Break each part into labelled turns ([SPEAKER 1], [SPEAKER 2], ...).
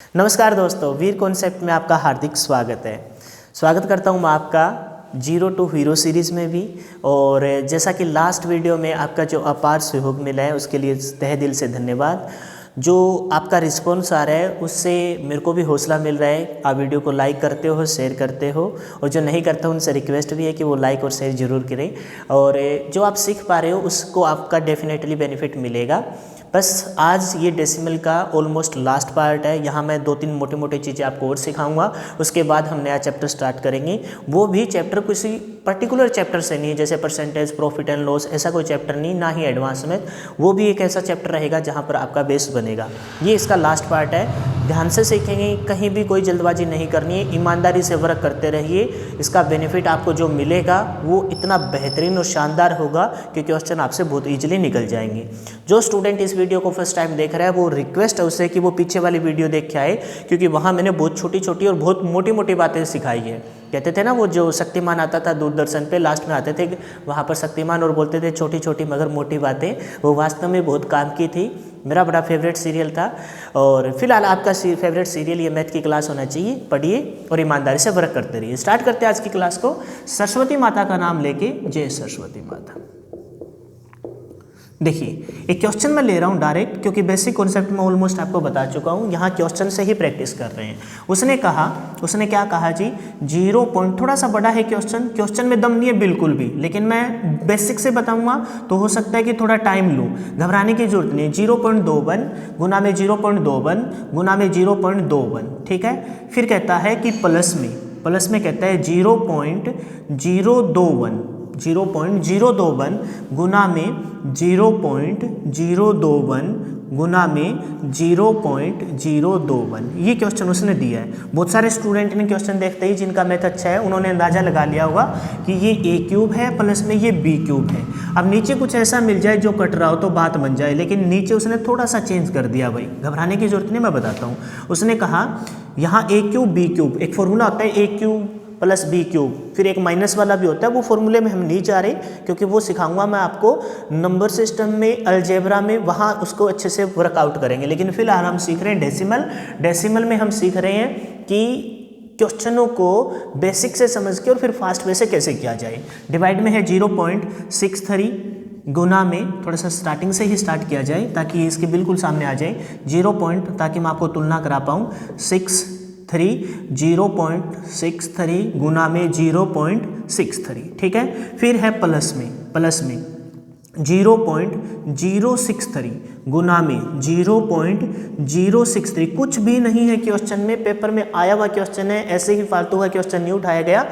[SPEAKER 1] नमस्कार दोस्तों, वीर कॉन्सेप्ट में आपका हार्दिक स्वागत है। स्वागत करता हूं मैं आपका जीरो टू हीरो सीरीज़ में भी। और जैसा कि लास्ट वीडियो में आपका जो अपार सहयोग मिला है उसके लिए तहे दिल से धन्यवाद। जो आपका रिस्पॉन्स आ रहा है उससे मेरे को भी हौसला मिल रहा है। आप वीडियो को लाइक करते हो, शेयर करते हो, और जो नहीं करते उनसे रिक्वेस्ट भी है कि वो लाइक और शेयर ज़रूर करें। और जो आप सीख पा रहे हो उसको आपका डेफिनेटली बेनिफिट मिलेगा। बस आज ये डेसिमल का ऑलमोस्ट लास्ट पार्ट है। यहाँ मैं 2-3 मोटे मोटे चीज़ें आपको और सिखाऊंगा। उसके बाद हम नया चैप्टर स्टार्ट करेंगे। वो भी चैप्टर किसी पर्टिकुलर चैप्टर से नहीं है, जैसे परसेंटेज, प्रॉफिट एंड लॉस, ऐसा कोई चैप्टर नहीं, ना ही एडवांस में। वो भी एक ऐसा चैप्टर रहेगा जहाँ पर आपका बेस बनेगा। ये इसका लास्ट पार्ट है। ध्यान से सीखेंगे, कहीं भी कोई जल्दबाजी नहीं करनी है, ईमानदारी से वर्क करते रहिए। इसका बेनिफिट आपको जो मिलेगा वो इतना बेहतरीन और शानदार होगा कि क्वेश्चन आपसे बहुत ईजिली निकल जाएंगे। जो स्टूडेंट इस वीडियो को फर्स्ट टाइम देख रहा है वो रिक्वेस्ट है उससे कि वो पीछे वाली वीडियो देख के आए, क्योंकि वहाँ मैंने बहुत छोटी छोटी और बहुत मोटी मोटी बातें सिखाई है। कहते थे ना, वो जो शक्तिमान आता था दूरदर्शन पे, लास्ट में आते थे वहाँ पर शक्तिमान और बोलते थे छोटी छोटी मगर मोटी बातें, वो वास्तव में बहुत काम की थी। मेरा बड़ा फेवरेट सीरियल था। और फिलहाल आपका फेवरेट सीरियल ये मैथ की क्लास होना चाहिए। पढ़िए और ईमानदारी से वर्क करते रहिए। स्टार्ट करते हैं आज की क्लास को सरस्वती माता का नाम लेके। जय सरस्वती माता। देखिए, एक क्वेश्चन मैं ले रहा हूँ डायरेक्ट, क्योंकि बेसिक कॉन्सेप्ट में ऑलमोस्ट आपको बता चुका हूँ। यहाँ क्वेश्चन से ही प्रैक्टिस कर रहे हैं। उसने क्या कहा जी, 0 पॉइंट, थोड़ा सा बड़ा है क्वेश्चन में दम नहीं है बिल्कुल भी, लेकिन मैं बेसिक से बताऊँगा तो हो सकता है कि थोड़ा टाइम लूँ। घबराने की जरूरत नहीं। 0.21 गुना में 0.21 गुना में 0.21, ठीक है। फिर कहता है कि प्लस में कहता है 0.021 गुना में 0.021 गुना में 0.021। ये क्वेश्चन उसने दिया है। बहुत सारे स्टूडेंट ने क्वेश्चन देखते ही, जिनका मैथ अच्छा है, उन्होंने अंदाजा लगा लिया होगा कि ये a क्यूब है प्लस में ये b क्यूब है। अब नीचे कुछ ऐसा मिल जाए जो कट रहा हो तो बात बन जाए, लेकिन नीचे उसने थोड़ा सा चेंज कर दिया। भाई घबराने की जरूरत नहीं, मैं बताता हूँ। उसने कहा यहाँ a क्यूब b क्यूब, एक फॉर्मूला होता है a cube plus B cube, फिर एक माइनस वाला भी होता है। वो फॉर्मूले में हम नहीं जा रहे, क्योंकि वो सिखाऊंगा मैं आपको नंबर सिस्टम में, अलजेब्रा में, वहाँ उसको अच्छे से वर्कआउट करेंगे। लेकिन फिलहाल हम सीख रहे हैं डेसिमल में हम सीख रहे हैं कि क्वेश्चनों को बेसिक से समझ के और फिर फास्ट वे से कैसे किया जाए। डिवाइड में है 0.63 गुना में, थोड़ा सा स्टार्टिंग से ही स्टार्ट किया जाए ताकि इसके बिल्कुल सामने आ जाए 0. ताकि मैं आपको तुलना करा पाऊँ। 0.63 गुना में 0.63, ठीक है। फिर है प्लस में 0.063 गुना में 0.063। कुछ भी नहीं है क्वेश्चन में, पेपर में आया हुआ क्वेश्चन है, ऐसे ही फालतू का क्वेश्चन नहीं उठाया गया,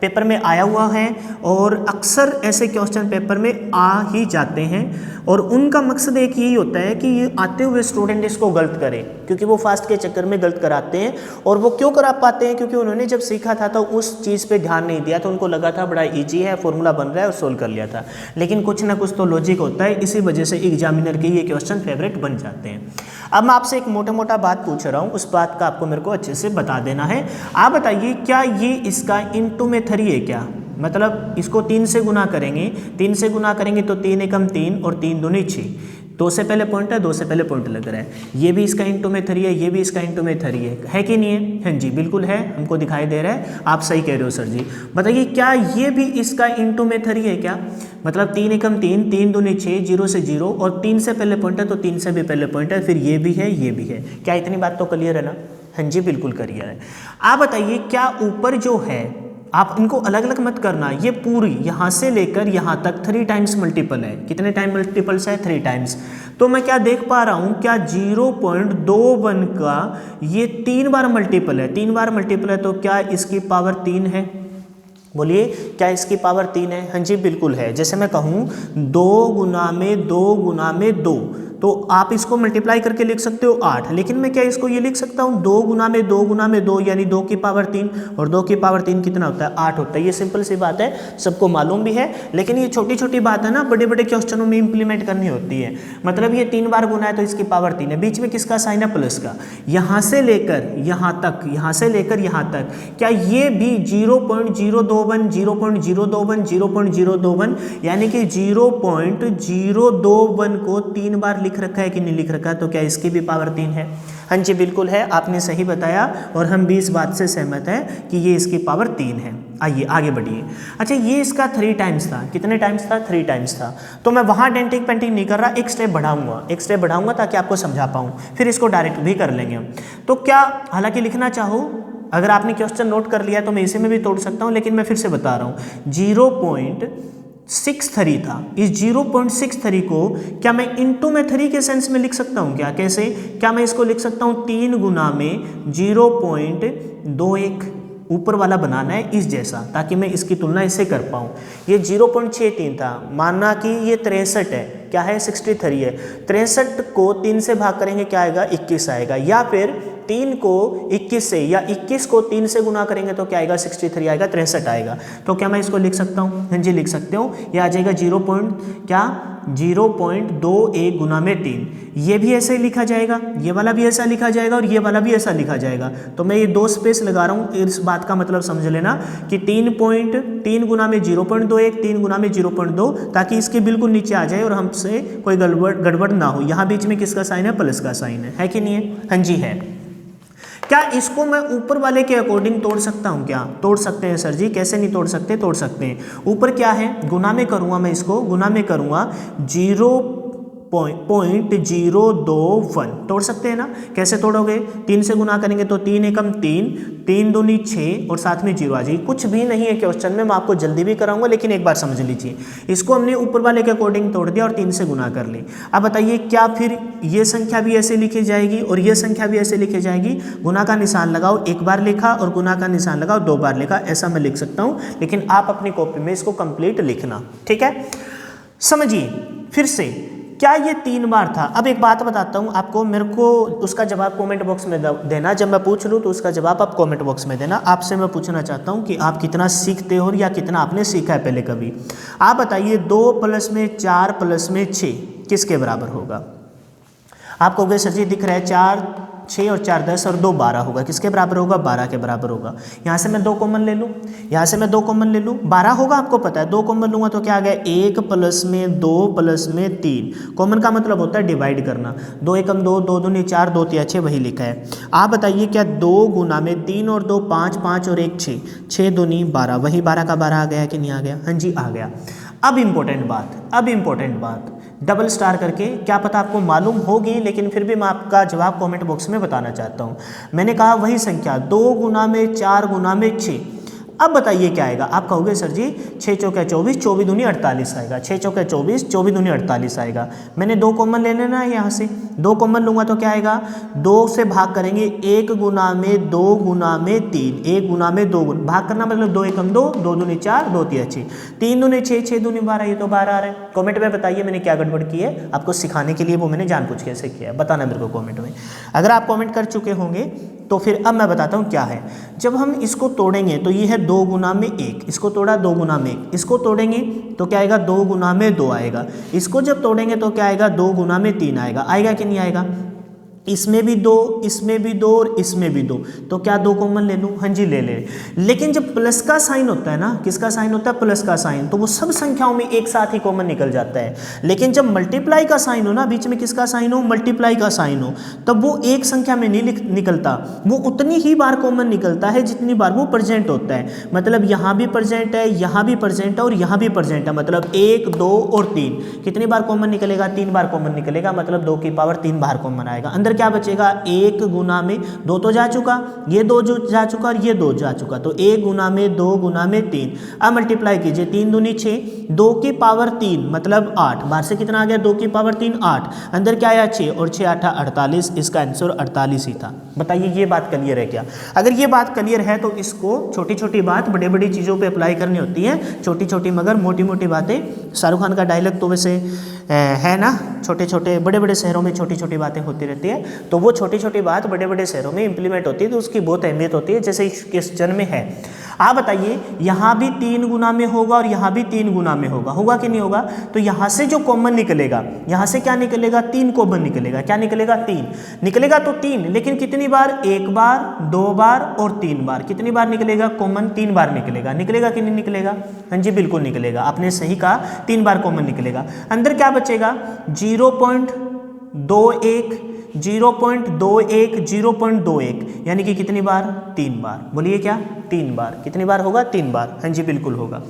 [SPEAKER 1] पेपर में आया हुआ है। और अक्सर ऐसे क्वेश्चन पेपर में आ ही जाते हैं, और उनका मकसद एक यही होता है कि ये आते हुए स्टूडेंट इसको गलत करे, क्योंकि वो फास्ट के चक्कर में गलत कराते हैं। और वो क्यों करा पाते हैं? क्योंकि उन्होंने जब सीखा था तो उस चीज़ पे ध्यान नहीं दिया, तो उनको लगा था बड़ा इजी है, फॉर्मूला बन रहा है और सोल्व कर लिया था। लेकिन कुछ ना कुछ तो लॉजिक होता है, इसी वजह से एग्जामिनर के ये क्वेश्चन फेवरेट बन जाते हैं। अब मैं आपसे एक मोटा मोटा बात पूछ रहा हूँ, उस बात का आपको मेरे को अच्छे से बता देना है। आप बताइए, क्या ये इसका इनटू में 3 है क्या? मतलब इसको 3 से गुना करेंगे, 3 से गुना करेंगे तो 3 एकम 3 और 3 दूनी 6। 2 से पहले पॉइंट है, 2 से पहले पॉइंट लग रहा है। ये भी इसका इंटू में 3 है, ये भी इसका इंटू में 3 है कि नहीं है? हाँ जी बिल्कुल है, हमको दिखाई दे रहा है। आप सही कह रहे हो सर जी। बताइए, क्या ये भी इसका इंटू में 3 है क्या? मतलब 3 एकम 3, 3 दूनी 6, 0 से 0, और 3 से पहले पॉइंट है तो 3 से भी पहले पॉइंट है, फिर ये भी है, ये भी है। क्या इतनी बात तो क्लियर है ना? हाँ जी बिल्कुल क्लियर है। आप बताइए, क्या ऊपर जो है, आप इनको अलग अलग मत करना, ये पूरी यहाँ से लेकर यहाँ तक 3 टाइम्स मल्टीपल है। कितने टाइम मल्टीपल्स है? 3 टाइम्स। तो मैं क्या देख पा रहा हूँ, क्या 0.21 का ये 3 बार मल्टीपल है? 3 बार मल्टीपल है तो क्या इसकी पावर 3 है? बोलिए, क्या इसकी पावर 3 है? हाँ जी बिल्कुल है। जैसे मैं कहूँ 2 गुना में 2 गुना में 2, तो आप इसको मल्टीप्लाई करके लिख सकते हो 8, लेकिन मैं क्या इसको ये लिख सकता हूँ 2 गुना में 2 गुना में 2, यानी 2 की पावर 3, और 2 की पावर 3 कितना होता है? 8 होता है। ये सिंपल सी बात है, सबको मालूम भी है, लेकिन ये छोटी छोटी बात है ना, बड़े बड़े क्वेश्चनों में इंप्लीमेंट करनी होती है। मतलब ये 3 बार गुना है तो इसकी पावर 3 है, बीच में किसका साइन है? प्लस का। यहाँ से लेकर यहाँ तक, यहाँ से लेकर यहाँ तक, क्या ये भी 0.021 0.021 0.021, यानी कि 0.021 को 3 बार लिख रखा है कि नहीं लिख रखा है, तो क्या इसकी भी पावर 3 है? हाँ जी बिल्कुल है, आपने सही बताया और हम भी इस बात से सहमत हैं कि ये इसकी पावर 3 है। आइए आगे बढ़िए। अच्छा ये इसका 3 टाइम्स था, कितने टाइम्स था? 3 टाइम्स था। तो मैं वहाँ डेंटिंग पेंटिंग नहीं कर रहा, एक स्टेप बढ़ाऊंगा ताकि आपको समझा पाऊँ, फिर इसको डायरेक्ट भी कर लेंगे हम। तो क्या हालांकि लिखना चाहो, अगर आपने क्वेश्चन नोट कर लिया तो मैं इसे में भी तोड़ सकता हूँ, लेकिन मैं फिर से बता रहा हूँ 0.63 था। इस 0.63 को क्या मैं इंटू में 3 के सेंस में लिख सकता हूँ क्या? कैसे? क्या मैं इसको लिख सकता हूँ 3 गुना में 0.21, ऊपर वाला बनाना है इस जैसा, ताकि मैं इसकी तुलना इससे कर पाऊँ। ये 0.63 था, मानना कि ये 63 है, क्या है? 63 है। 63 को 3 से भाग करेंगे क्या आएगा? 21 आएगा। या फिर 3 को 21 से या 21 को 3 से गुना करेंगे तो क्या आएगा? 63 आएगा, 63 आएगा। तो क्या मैं इसको लिख सकता हूँ? हाँ जी लिख सकते हो। ये आ जाएगा 0.21 गुना में 3। ये भी ऐसे ही लिखा जाएगा, ये वाला भी ऐसा लिखा जाएगा और ये वाला भी ऐसा लिखा जाएगा। तो मैं ये 2 स्पेस लगा रहा हूँ, इस बात का मतलब समझ लेना कि 3 गुना में 0.21, 3 गुना में 0.2, ताकि इसके बिल्कुल नीचे आ जाए और हमसे कोई गड़बड़ ना हो। यहाँ बीच में किसका साइन है? प्लस का साइन है कि नहीं है? हाँ जी है। क्या इसको मैं ऊपर वाले के अकॉर्डिंग तोड़ सकता हूँ क्या? तोड़ सकते हैं सर जी, कैसे नहीं तोड़ सकते? तोड़ सकते हैं। ऊपर क्या है? गुना में करूँगा, मैं इसको गुना में करूँगा 0.021, तोड़ सकते हैं ना? कैसे तोड़ोगे? 3 से गुना करेंगे तो 3 एकम 3, 3 दूनी 6 और साथ में 0 आ जाएगी। कुछ भी नहीं है क्वेश्चन में, मैं आपको जल्दी भी कराऊंगा, लेकिन एक बार समझ लीजिए। इसको हमने ऊपर वाले के अकॉर्डिंग तोड़ दिया और 3 से गुना कर ली। अब बताइए क्या फिर ये संख्या भी ऐसे लिखी जाएगी और ये संख्या भी ऐसे लिखी जाएगी? गुना का निशान लगाओ, एक बार लिखा, और गुना का निशान लगाओ, 2 बार लिखा, ऐसा मैं लिख सकता हूँ। लेकिन आप अपनी कॉपी में इसको कंप्लीट लिखना, ठीक है? समझिए फिर से, क्या ये 3 बार था? अब एक बात बताता हूँ आपको, मेरे को उसका जवाब कमेंट बॉक्स में देना। जब मैं पूछ लूँ तो उसका जवाब आप कमेंट बॉक्स में देना। आपसे मैं पूछना चाहता हूँ कि आप कितना सीखते हो या कितना आपने सीखा है पहले कभी। आप बताइए 2 + में 4 + में 6 किसके बराबर होगा? आप कहोगे सर जी दिख रहा है 4, 6 और 4 10 और 2 12 होगा। किसके बराबर होगा? 12 के बराबर होगा। यहाँ से मैं 2 कॉमन ले लूँ, यहाँ से मैं 2 कॉमन ले लूँ, 12 होगा, आपको पता है। 2 कॉमन लूँगा तो क्या आ गया? 1 + में 2 + में 3। कॉमन का मतलब होता है डिवाइड करना। 2 एकम 2, 2 दूनी 4, 2 तिया 6, वही लिखा है। आप बताइए क्या 2 गुना में 3 और 2 5, 5 और 1 6, 6 दूनी 12, वही 12 का 12 आ गया कि नहीं आ गया? हाँ जी आ गया। अब इम्पोर्टेंट बात, डबल स्टार करके, क्या पता आपको मालूम होगी, लेकिन फिर भी मैं आपका जवाब कमेंट बॉक्स में बताना चाहता हूँ। मैंने कहा वही संख्या 2 गुना में 4 गुना में 6। अब बताइए क्या आएगा? आप कहोगे सर जी 6 चौके 24, 24 दूनी 48 आएगा। 6 चौके 24, 24 दूनी 48 आएगा। मैंने 2 कॉमन ले लेना है, यहाँ से 2 कॉमन लूँगा तो क्या आएगा? 2 से भाग करेंगे, 1 गुना में 2 गुना में 3, 1 गुना में 2 गुना, भाग करना मतलब 2 एकम 2, 2 दूनी 4, 2 तिया 6, 3 दूनी 6, 6 दूनी 12, ये तो 12 आ रहा है। कमेंट में बताइए मैंने क्या गड़बड़ की है, आपको सिखाने के लिए वो मैंने जानबूझ के ऐसे किया है, बताना मेरे को कमेंट में। अगर आप कमेंट कर चुके होंगे तो फिर अब मैं बताता हूँ क्या है। जब हम इसको तोड़ेंगे तो ये है 2 गुना में 1, इसको तोड़ा 2 गुना में 1, इसको तोड़ेंगे तो क्या आएगा? 2 गुना में 2 आएगा। इसको जब तोड़ेंगे तो क्या आएगा? 2 गुना में 3 आएगा। आएगा कि नहीं आएगा? इसमें भी 2, इसमें भी 2 और इसमें भी 2, तो क्या 2 कॉमन ले लूँ? हाँ जी ले ले। लेकिन जब प्लस का साइन होता है ना, किसका साइन होता है? प्लस का साइन, तो वो सब संख्याओं में एक साथ ही कॉमन निकल जाता है। लेकिन जब मल्टीप्लाई का साइन हो ना, बीच में किसका साइन हो? मल्टीप्लाई का साइन हो, तब वो एक संख्या में नहीं निकलता, वो उतनी ही बार कॉमन निकलता है जितनी बार वो प्रेजेंट होता है। मतलब यहाँ भी प्रेजेंट है, यहाँ भी प्रेजेंट है और यहाँ भी प्रेजेंट है, मतलब 1 2 और 3 कितनी बार कॉमन निकलेगा? 3 बार कॉमन निकलेगा, मतलब 2 की पावर 3 बार कॉमन आएगा। अंदर क्या बचेगा? 1 गुना में 2 तो जा चुका, ये 2 जो जा चुका और ये 2 जा चुका, तो 1 गुना में 2 गुना में 3। अब मल्टीप्लाई कीजिए, 3 दूनी 6, 2 की पावर 3 मतलब 8, बाहर से कितना आ गया? 2 की पावर 3 8, अंदर क्या आया? 6 और 6 8 48, इसका आंसर 48 ही था। बताइए ये बात क्लियर है क्या? अगर ये बात क्लियर है तो इसको छोटी छोटी बात बड़ी बड़ी चीज़ों पे अप्लाई करनी होती है, छोटी छोटी मगर मोटी मोटी बातें। शाहरुख खान का डायलॉग तो वैसे है ना, छोटे छोटे बड़े बड़े शहरों में छोटी छोटी बातें होती रहती है, तो वो छोटी छोटी बात बड़े बड़े शहरों में इंप्लीमेंट होती है, तो उसकी बहुत अहमियत होती है, जैसे इस क्वेश्चन में है। आप बताइए यहाँ भी 3 गुना में होगा और यहाँ भी 3 गुना में होगा, होगा कि नहीं होगा? तो यहाँ से जो कॉमन निकलेगा, यहाँ से क्या निकलेगा? 3 कॉमन निकलेगा। क्या निकलेगा? 3 निकलेगा, तो 3, लेकिन कितनी बार? 1 बार, 2 बार और 3 बार। कितनी बार निकलेगा कॉमन? 3 बार निकलेगा। निकलेगा कि नहीं निकलेगा? हाँ जी बिल्कुल निकलेगा, आपने सही कहा, 3 बार कॉमन निकलेगा। अंदर क्या बचेगा? 0.21 0.21 0.21 यानी कि कितनी बार? 3 बार। बोलिए क्या? 3 बार। कितनी बार होगा? 3 बार। हाँ जी बिल्कुल होगा।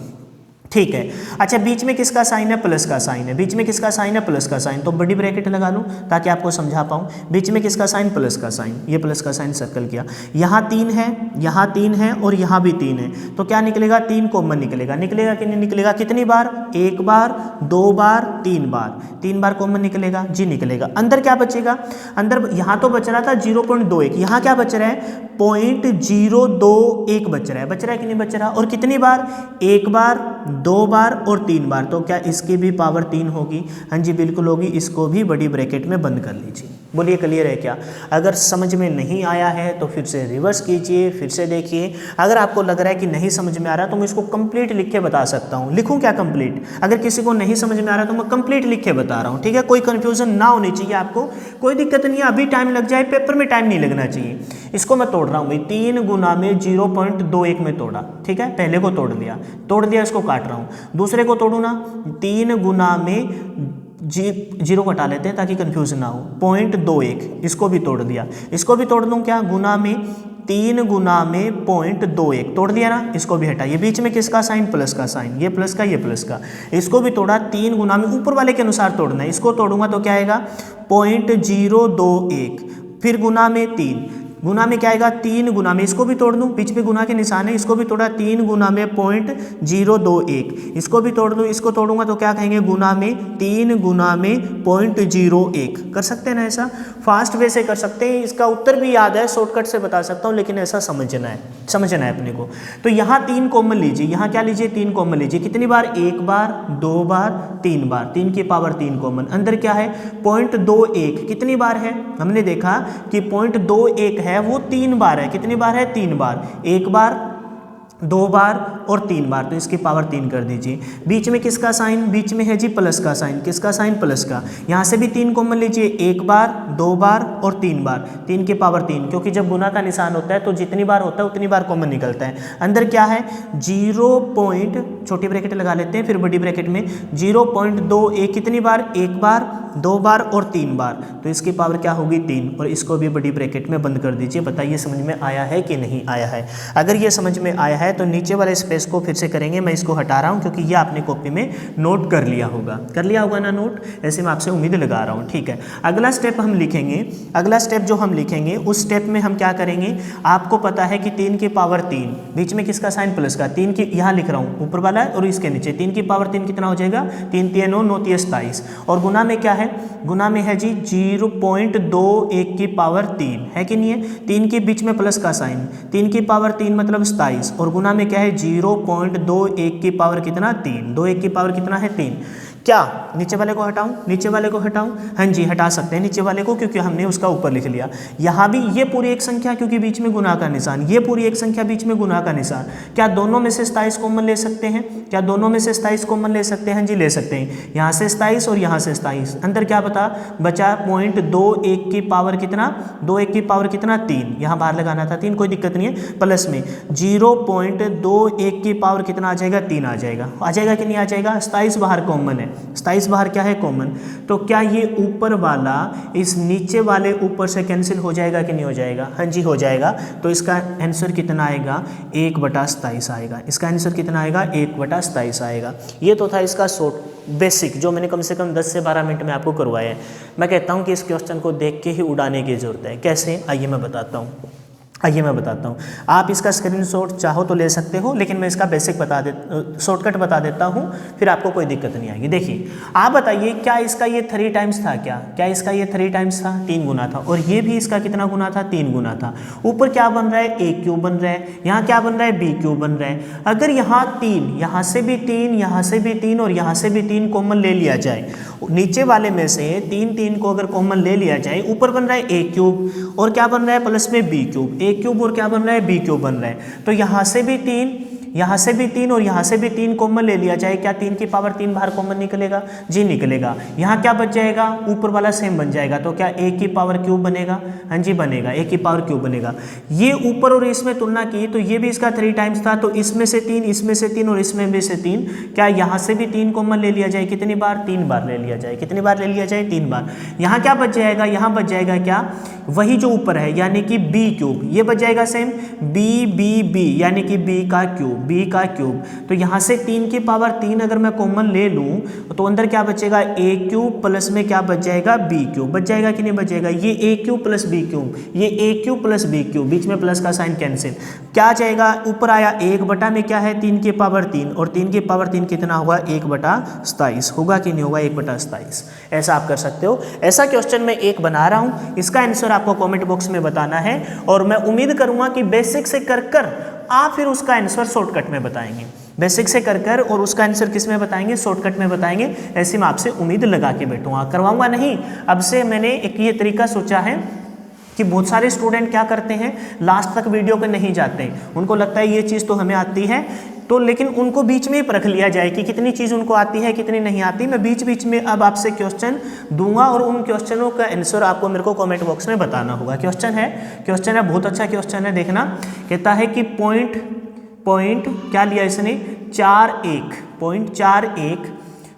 [SPEAKER 1] ठीक है। अच्छा, बीच में किसका साइन है? प्लस का साइन है। बीच में किसका साइन है? प्लस का साइन। तो बड़ी ब्रैकेट लगा लूँ ताकि आपको समझा पाऊँ। बीच में किसका साइन? प्लस का साइन। ये प्लस का साइन सर्कल किया। यहाँ 3 है, यहाँ 3 है और यहाँ भी 3 है। तो क्या निकलेगा? 3 कॉमन निकलेगा। निकलेगा कि नहीं निकलेगा? कितनी बार? 1 बार, 2 बार, 3 बार। 3 बार कॉमन निकलेगा जी, निकलेगा। अंदर क्या बचेगा? अंदर यहाँ तो बच रहा था 0.21, यहाँ क्या बच रहा है? 0.021 बच रहा है। बच रहा है कि नहीं बच रहा? और कितनी बार? 1 बार, 2 बार और 3 बार। तो क्या इसकी भी पावर 3 होगी? हाँ जी बिल्कुल होगी। इसको भी बड़ी ब्रैकेट में बंद कर लीजिए। बोलिए क्लियर है क्या? अगर समझ में नहीं आया है तो फिर से रिवर्स कीजिए, फिर से देखिए। अगर आपको लग रहा है कि नहीं समझ में आ रहा तो मैं इसको कंप्लीट लिख के बता सकता हूँ। लिखूँ क्या कंप्लीट? अगर किसी को नहीं समझ में आ रहा तो मैं कंप्लीट लिख के बता रहा हूँ। ठीक है, कोई कन्फ्यूजन ना होनी चाहिए आपको। कोई दिक्कत नहीं है, अभी टाइम लग जाए, पेपर में टाइम नहीं लगना चाहिए। इसको मैं तोड़ रहा हूँ भाई, 3 गुना में 0.21 में तोड़ा। ठीक है, पहले को तोड़ दिया, इसको काट रहा हूँ। दूसरे को तोड़ू ना, 3 गुना में जीरो घटा लेते हैं ताकि कंफ्यूजन ना हो, 0.21। इसको भी तोड़ दिया। इसको भी तोड़ दूं क्या? गुना में 3 गुना में 0.21 तोड़ दिया ना। इसको भी हटाइए। बीच में किसका साइन? प्लस का साइन। ये प्लस का, ये प्लस का। इसको भी तोड़ा। 3 गुना में ऊपर वाले के अनुसार तोड़ना है। इसको तोड़ूंगा तो क्या आएगा? 0.021। फिर गुना में 3, गुना में क्या आएगा? 3 गुना में, इसको भी तोड़ दूं, बीच में गुना के निशान है। इसको भी तोड़ा। 3 गुना में 0.021। इसको भी तोड़ दूं, इसको तोड़ूंगा तो क्या कहेंगे? गुना में 3 गुना में 0.01। कर सकते हैं ना ऐसा? फास्ट वे से कर सकते हैं। इसका उत्तर भी याद है, शॉर्टकट से बता सकता हूँ, लेकिन ऐसा समझना है अपने को। तो यहाँ 3 कॉमन लीजिए। यहाँ क्या लीजिए? 3 कॉमन लीजिए। कितनी बार? 1 बार, 2 बार, 3 बार। 3 की पावर 3 कॉमन। अंदर क्या है? 0.21। कितनी बार है? हमने देखा कि 0.21 है, वो 3 बार है। कितनी बार है? 3 बार। 1 बार, 2 बार और 3 बार। तो इसकी पावर 3 कर दीजिए। बीच में किसका साइन? बीच में है जी प्लस का साइन। किसका साइन? प्लस का। यहाँ से भी 3 कॉमन लीजिए। 1 बार, 2 बार और 3 बार। 3 की पावर 3, क्योंकि जब गुना का निशान होता है तो जितनी बार होता है उतनी बार कॉमन निकलता है। अंदर क्या है? 0. छोटी ब्रैकेट लगा लेते हैं, फिर बड़ी ब्रैकेट में 0.21। कितनी बार? 1 बार, 2 बार और 3 बार। तो इसकी पावर क्या होगी? 3। और इसको भी बड़ी ब्रैकेट में बंद कर दीजिए। बताइए समझ में आया है कि नहीं आया है? अगर ये समझ में आया है तो नीचे वाले स्पेस को फिर से करेंगे। मैं इसको हटा रहा हूँ क्योंकि ये आपने कॉपी में नोट कर लिया होगा ना नोट? ऐसे मैं आपसे उम्मीद लगा रहा हूँ। ठीक है, अगला स्टेप हम लिखेंगे। अगला स्टेप जो हम लिखेंगे उस स्टेप में हम क्या करेंगे? आपको पता है कि 3 की पावर 3, बीच में किसका साइन? प्लस का। 3 की यहाँ लिख रहा हूँ, ऊपर वाला है और इसके नीचे 3 की पावर 3 कितना हो जाएगा? 3 3 9 9 3 27। और गुना में क्या है? गुना में है जी 0.21 की पावर 3 है कि नहीं है? 3 के बीच में प्लस का साइन। 3 की पावर 3 मतलब 27। और गुना में क्या है? 0.21 की पावर कितना? 3। 21 की पावर कितना है? 3। क्या नीचे वाले को हटाऊं? नीचे वाले को हटाऊं? हाँ जी, हटा सकते हैं नीचे वाले को, क्योंकि हमने उसका ऊपर लिख लिया। यहाँ भी ये पूरी एक संख्या, क्योंकि बीच में गुना का निशान। ये पूरी एक संख्या, बीच में गुना का निशान। क्या दोनों में से 27 कॉमन ले सकते हैं? क्या दोनों में से 27 कॉमन ले सकते हैं? जी ले सकते हैं। यहाँ से 27 और यहाँ से 27। अंदर क्या बचा? 0.21 की पावर कितना? 21 की पावर कितना? 3। यहाँ बाहर लगाना था 3, कोई दिक्कत नहीं है। प्लस में 0.21 की पावर कितना आ जाएगा? 3 आ जाएगा। आ जाएगा कि नहीं आ जाएगा? 27 बाहर कॉमन है। 27 बाहर क्या है? कॉमन। तो क्या ये ऊपर वाला इस नीचे वाले ऊपर से कैंसिल हो जाएगा कि नहीं हो जाएगा? हाँ जी हो जाएगा। तो इसका आंसर कितना आएगा? 1/27 आएगा। इसका आंसर कितना आएगा? 1/27 आएगा। ये तो था इसका शॉर्ट बेसिक, जो मैंने कम से कम 10 से 12 मिनट में आपको करवाया है। मैं कहता हूँ कि इस क्वेश्चन को देख के ही उड़ाने की जरूरत है। कैसे? आइए मैं बताता हूँ। आप इसका स्क्रीनशॉट चाहो तो ले सकते हो, लेकिन मैं इसका बेसिक शॉर्टकट बता देता हूँ, फिर आपको कोई दिक्कत नहीं आएगी। देखिए, आप बताइए क्या इसका ये 3 टाइम्स था? क्या इसका ये 3 टाइम्स था? 3 गुना था। और ये भी इसका कितना गुना था? 3 गुना था। ऊपर क्या बन रहा है? a³ बन रहा है। यहाँ क्या बन रहा है? b³ बन रहा है। अगर यहाँ 3, यहाँ से भी 3, यहाँ से भी 3 और यहाँ से भी 3 कॉमन ले लिया जाए, नीचे वाले में से 3 को अगर कॉमन ले लिया जाए, ऊपर बन रहा है a³ और क्या बन रहा है? प्लस में b³। a³ और क्या बन रहा है? b³ बन रहा है। तो यहाँ से भी 3, यहाँ से भी 3 और यहाँ से भी 3 कॉमन ले लिया जाए, क्या 3 की पावर 3 बाहर कॉमन निकलेगा? जी निकलेगा। यहाँ क्या बच जाएगा? ऊपर वाला सेम बन जाएगा, तो क्या a की पावर क्यूब बनेगा? हाँ जी बनेगा, a की पावर क्यूब बनेगा। ये ऊपर और इसमें तुलना की तो ये भी इसका 3 टाइम्स था, तो इसमें से 3, इसमें से 3 और इसमें भी से 3, क्या यहाँ से भी 3 कॉमन ले लिया जाए? कितनी बार? 3 बार ले लिया जाए। कितनी बार ले लिया जाए? 3 बार। यहाँ क्या बच जाएगा? यहाँ बच जाएगा क्या? वही जो ऊपर है यानी कि b क्यूब, ये बच जाएगा सेम b यानी कि b का क्यूब। तो यहाँ से 3 की पावर 3 अगर मैं कॉमन ले लूँ तो अंदर क्या बचेगा? a क्यूब प्लस में क्या बच जाएगा? b cube. बच जाएगा कि नहीं बच जाएगा? ये a cube plus b cube, ये a cube plus b cube, बीच में प्लस का साइन कैंसिल, क्या आ जाएगा? ऊपर आया 1 बटा में क्या है? 3 की पावर 3, और 3 की पावर 3 कितना होगा? 1/27 होगा कि नहीं होगा? 1/27। ऐसा आप कर सकते हो। ऐसा क्वेश्चन मैं एक बना रहा हूँ, इसका आंसर आपको कमेंट बॉक्स में बताना है, और मैं उम्मीद करूँगा कि बेसिक से कर आप फिर उसका आंसर शॉर्टकट में बताएंगे। बेसिक से कर और उसका आंसर किस में बताएंगे? शॉर्टकट में बताएंगे। ऐसी मैं आपसे उम्मीद लगा के बैठूंगा, करवाऊंगा नहीं। अब से मैंने एक ये तरीका सोचा है कि बहुत सारे स्टूडेंट क्या करते हैं, लास्ट तक वीडियो पे नहीं जाते, उनको लगता है ये चीज़ तो हमें आती है, तो लेकिन उनको बीच में ही परख लिया जाए कि कितनी चीज़ उनको आती है कितनी नहीं आती। मैं बीच बीच में अब आपसे क्वेश्चन दूंगा और उन क्वेश्चनों का आंसर आपको मेरे को कमेंट बॉक्स में बताना होगा। क्वेश्चन है बहुत अच्छा क्वेश्चन है, देखना। कहता है कि पॉइंट क्या लिया इसने? 0.41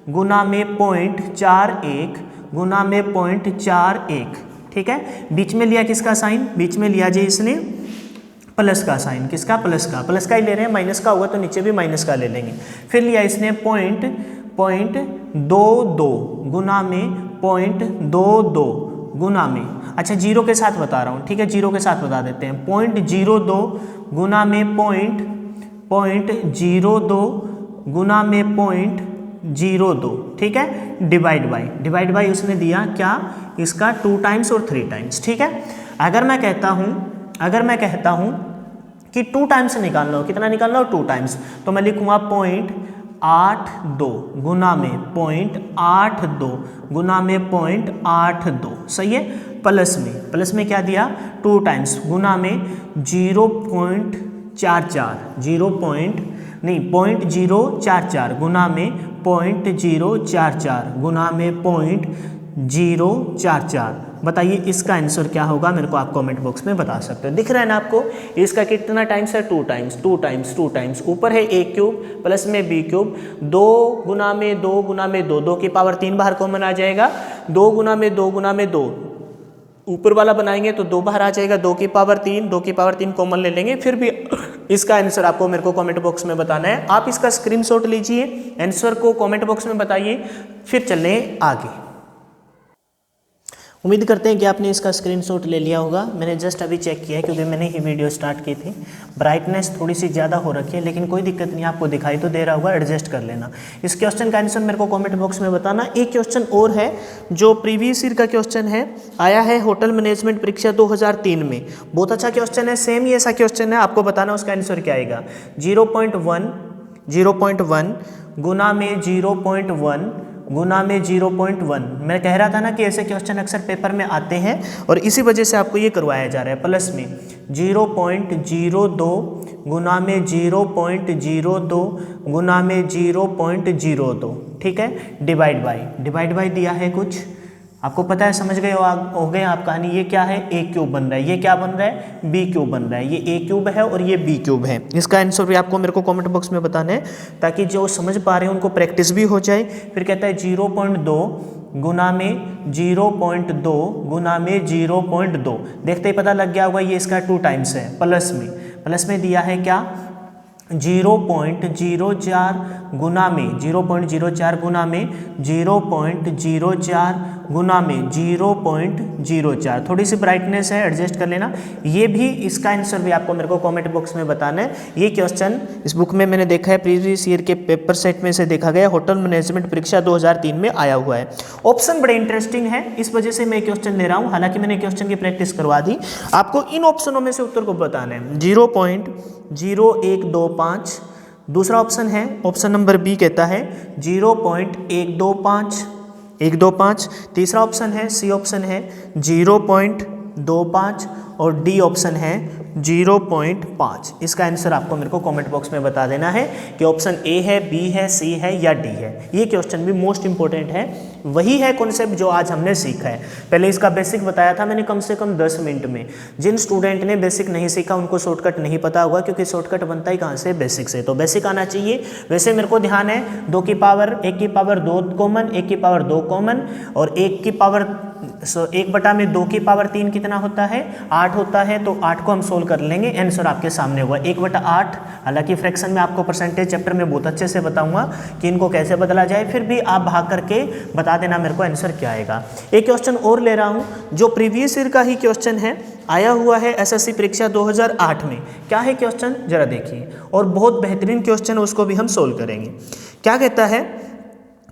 [SPEAKER 1] गुना में 0.41 गुना में 0.41, ठीक है। बीच में लिया किसका साइन? बीच में लिया जी इसने प्लस का साइन। किसका? प्लस का ही ले रहे हैं, माइनस का हुआ तो नीचे भी माइनस का ले लेंगे। फिर लिया इसने पॉइंट 22 गुना में 0.22 गुना में, अच्छा जीरो के साथ बता रहा हूँ, ठीक है, जीरो के साथ बता देते हैं। 0.02 गुना में 0.02 गुना में 0.02, ठीक है, डिवाइड बाई उसने दिया क्या? इसका 2 टाइम्स और 3 टाइम्स, ठीक है। अगर मैं कहता हूँ कि 2 टाइम्स निकालना हो, कितना निकालना हो? 2 टाइम्स, तो मैं लिखूंगा 0.82 गुना में 0.82 गुना में 0.82, सही है। प्लस में क्या दिया? 2 टाइम्स गुना में 0.044 गुना में 0.044 गुना में 0.044। बताइए इसका आंसर क्या होगा? मेरे को आप कमेंट बॉक्स में बता सकते हो। दिख रहा है ना आपको? इसका कितना टाइम्स है? 2 टाइम्स। ऊपर है a क्यूब प्लस में b क्यूब, 2 गुना में 2 गुना में 2, 2 की पावर 3 बाहर कॉमन आ जाएगा, 2 गुना में 2 गुना में 2, ऊपर वाला बनाएंगे तो 2 बाहर आ जाएगा, 2 की पावर 3 कॉमन ले लेंगे। फिर भी इसका आंसर आपको मेरे को कमेंट बॉक्स में बताना है। आप इसका स्क्रीनशॉट लीजिए, आंसर को कमेंट बॉक्स में बताइए, फिर चलें आगे। उम्मीद करते हैं कि आपने इसका स्क्रीनशॉट ले लिया होगा। मैंने जस्ट अभी चेक किया है क्योंकि मैंने ही वीडियो स्टार्ट की थी। ब्राइटनेस थोड़ी सी ज़्यादा हो रखी है, लेकिन कोई दिक्कत नहीं, आपको दिखाई तो दे रहा होगा, एडजस्ट कर लेना। इस क्वेश्चन का आंसर मेरे को कमेंट बॉक्स में बताना। एक क्वेश्चन और है जो प्रीवियस ईयर का क्वेश्चन है, आया है होटल मैनेजमेंट परीक्षा 2003 में। बहुत अच्छा क्वेश्चन है, सेम ही ऐसा क्वेश्चन है, आपको बताना उसका आंसर क्या आएगा। 0.1 गुना में 0.1 गुना में 0.1। मैं कह रहा था ना कि ऐसे क्वेश्चन अक्सर पेपर में आते हैं और इसी वजह से आपको ये करवाया जा रहा है। प्लस में 0.02 गुना में 0.02 गुना में 0.02, ठीक है, डिवाइड बाई दिया है कुछ, आपको पता है, समझ गए हो गए आप कहानी। ये क्या है? a क्यूब बन रहा है, ये क्या बन रहा है? b क्यूब बन रहा है। ये a क्यूब है और ये b क्यूब है। इसका आंसर भी आपको मेरे को कमेंट बॉक्स में बताना है ताकि जो समझ पा रहे हैं उनको प्रैक्टिस भी हो जाए। फिर कहता है 0.2 गुना में 0.2 गुना में 0.2, देखते ही पता लग गया होगा ये इसका 2 टाइम्स है। प्लस में दिया है क्या? 0.04 गुना में 0.04 गुना में 0.04 गुना में 0.04। थोड़ी सी ब्राइटनेस है, एडजस्ट कर लेना। ये भी इसका आंसर भी आपको मेरे को कमेंट बॉक्स में बताना है। ये क्वेश्चन इस बुक में मैंने देखा है, प्रीवियस ईयर के पेपर सेट में से देखा गया, होटल मैनेजमेंट परीक्षा 2003 में आया हुआ है। ऑप्शन बड़े इंटरेस्टिंग है, इस वजह से मैं क्वेश्चन ले रहा हूँ। हालांकि मैंने क्वेश्चन की प्रैक्टिस करवा दी, आपको इन ऑप्शनों में से उत्तर को बताना है। 0.0125 दूसरा ऑप्शन है, ऑप्शन नंबर बी कहता है 0.125। तीसरा ऑप्शन है, सी ऑप्शन है 0.25 और डी ऑप्शन है 0.5। इसका आंसर आपको मेरे को कमेंट बॉक्स में बता देना है कि ऑप्शन ए है, बी है, सी है या डी है। ये क्वेश्चन भी मोस्ट इंपॉर्टेंट है, वही है कॉन्सेप्ट जो आज हमने सीखा है। पहले इसका बेसिक बताया था मैंने कम से कम 10 मिनट में। जिन स्टूडेंट ने बेसिक नहीं सीखा उनको शॉर्टकट नहीं पता होगा, क्योंकि शॉर्टकट बनता ही कहाँ से, बेसिक से। तो बेसिक आना चाहिए। वैसे मेरे को ध्यान है 2 की पावर 1 की पावर 2 कॉमन, 1 की पावर 2 कॉमन, और 1 की पावर 1 बटा में 2 की पावर 3 कितना होता है, 8 होता है। तो 8 को हम सोल्व कर लेंगे, आंसर आपके सामने होगा 1/8। हालांकि फ्रैक्शन में आपको परसेंटेज चैप्टर में बहुत अच्छे से बताऊंगा कि इनको कैसे बदला जाए, फिर भी आप भाग करके बता देना मेरे को आंसर क्या आएगा। एक क्वेश्चन और ले रहा हूं जो प्रीवियस ईयर का ही क्वेश्चन है, आया हुआ है एसएससी परीक्षा 2008 में। क्या है क्वेश्चन जरा देखिए, और बहुत बेहतरीन क्वेश्चन है, उसको भी हम सोल्व करेंगे। क्या कहता है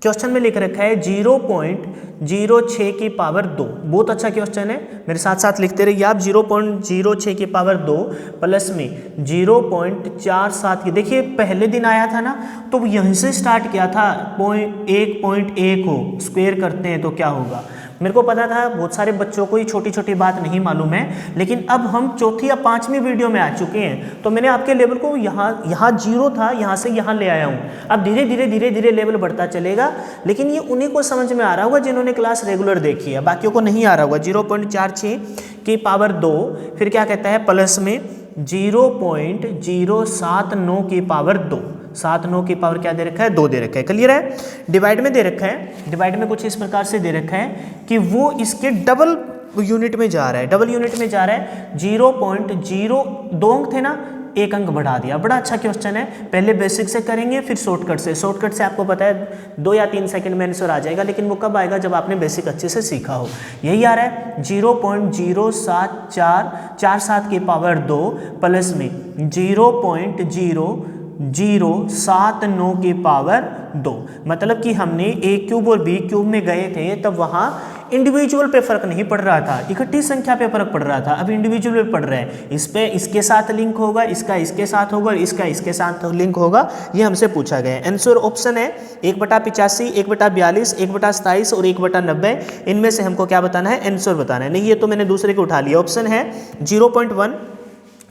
[SPEAKER 1] क्वेश्चन में, लिख रखा है 0.06 की पावर 2। बहुत अच्छा क्वेश्चन है, मेरे साथ साथ लिखते रहिए आप। 0.06 की पावर 2 प्लस में 0.47 की, देखिए पहले दिन आया था ना, तो यहीं से स्टार्ट किया था। 1.1 को स्क्वायर करते हैं तो क्या होगा। मेरे को पता था बहुत सारे बच्चों को ये छोटी छोटी बात नहीं मालूम है, लेकिन अब हम चौथी या 5वीं वीडियो में आ चुके हैं, तो मैंने आपके लेवल को यहाँ 0 था, यहाँ से यहाँ ले आया हूँ। अब धीरे धीरे लेवल बढ़ता चलेगा, लेकिन ये उन्हीं को समझ में आ रहा होगा जिन्होंने क्लास रेगुलर देखी है, बाकियों को नहीं आ रहा होगा। 0.46 की पावर 2, फिर क्या कहता है प्लस में 0.079 की पावर 2। 7/9 की पावर क्या दे रखा है, 2 दे रखा है। क्लियर है। डिवाइड में दे रखा है, डिवाइड में कुछ इस प्रकार से दे रखा है कि वो इसके डबल यूनिट में जा रहा है, डबल यूनिट में जा रहा है। 0.02 अंक थे ना, 1 अंक बढ़ा दिया। बड़ा अच्छा क्वेश्चन है। पहले बेसिक से करेंगे, फिर शॉर्टकट से। शॉर्टकट से आपको पता है 2 या 3 सेकंड में आंसर आ जाएगा, लेकिन वो कब आएगा, जब आपने बेसिक अच्छे से सीखा हो। यही आ रहा है 0.074 की पावर 2 प्लस में 0.0079 की पावर 2। मतलब कि हमने a क्यूब और b क्यूब में गए थे, तब वहाँ इंडिविजुअल पे फर्क नहीं पड़ रहा था, इकट्ठी संख्या पे फर्क पड़ रहा था। अब इंडिविजुअल पे पड़ रहा है। इस पे इसके साथ लिंक होगा, इसका इसके साथ होगा, इसका इसके साथ लिंक होगा। ये हमसे पूछा गया है। आंसर ऑप्शन है 1/85, 1/42, 1/27 और 1/90। इनमें से हमको क्या बताना है, आंसर बताना है। नहीं, ये तो मैंने दूसरे को उठा लिया। ऑप्शन है 0.1,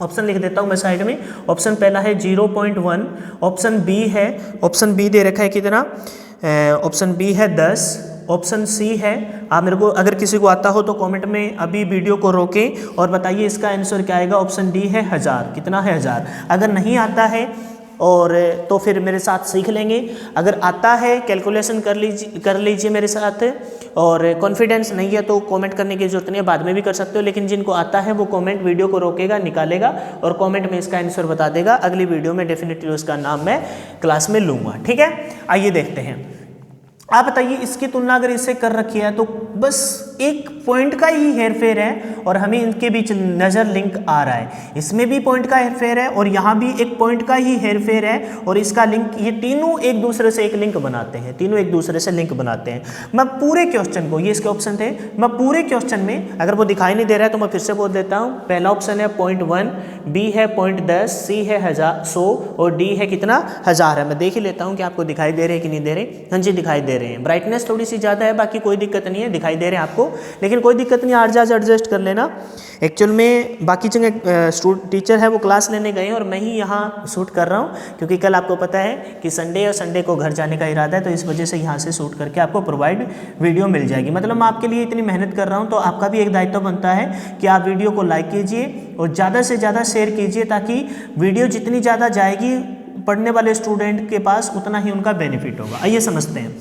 [SPEAKER 1] ऑप्शन लिख देता हूं मैं साइड में। ऑप्शन पहला है 0.1, ऑप्शन बी है, ऑप्शन बी दे रखा है कितना, ऑप्शन बी है 10, ऑप्शन सी है। आप मेरे को अगर किसी को आता हो तो कमेंट में अभी वीडियो को रोकें और बताइए इसका आंसर क्या आएगा। ऑप्शन डी है 1000। कितना है, 1000। अगर नहीं आता है और तो फिर मेरे साथ सीख लेंगे। अगर आता है कैलकुलेशन कर लीजिए मेरे साथ, और कॉन्फिडेंस नहीं है तो कमेंट करने की जरूरत नहीं है, बाद में भी कर सकते हो। लेकिन जिनको आता है वो कमेंट वीडियो को रोकेगा, निकालेगा और कमेंट में इसका आंसर बता देगा। अगली वीडियो में डेफिनेटली उसका नाम मैं क्लास में लूँगा। ठीक है, आइए देखते हैं। आप बताइए, इसकी तुलना अगर इससे कर रखी है तो बस एक पॉइंट का ही हेरफेर है और हमें इनके बीच नज़र लिंक आ रहा है। इसमें भी पॉइंट का हेरफेर है और यहाँ भी एक पॉइंट का ही हेरफेर है और इसका लिंक, ये तीनों एक दूसरे से एक लिंक बनाते हैं, तीनों एक दूसरे से लिंक बनाते हैं। मैं पूरे क्वेश्चन को, ये इसके ऑप्शन थे, मैं पूरे क्वेश्चन में, अगर वो दिखाई नहीं दे रहा है तो मैं फिर से बोल देता हूँ। पहला ऑप्शन है 0.1, बी है 0.10, सी है 100 और डी है कितना, 1000 है। मैं देख ही लेता हूँ कि आपको दिखाई दे रहे हैं कि नहीं दे रहे। हाँ जी, दिखाई दे रहे हैं। ब्राइटनेस थोड़ी सी ज़्यादा है, बाकी कोई दिक्कत नहीं है, दिखाई दे रहे हैं आपको, लेकिन कोई दिक्कत नहीं, आज एडजस्ट कर लेना। एक्चुअल में बाकी जगह टीचर है वो क्लास लेने गए हैं और मैं ही यहाँ शूट कर रहा हूँ, क्योंकि कल आपको पता है कि संडे और संडे को घर जाने का इरादा है, तो इस वजह से यहाँ से शूट करके आपको प्रोवाइड वीडियो मिल जाएगी। मतलब मैं आपके लिए इतनी मेहनत कर रहा हूँ, तो आपका भी एक दायित्व बनता है कि आप वीडियो को लाइक कीजिए और ज़्यादा से ज़्यादा शेयर कीजिए, ताकि वीडियो जितनी ज़्यादा जाएगी पढ़ने वाले स्टूडेंट के पास, उतना ही उनका बेनिफिट होगा। आइए समझते हैं।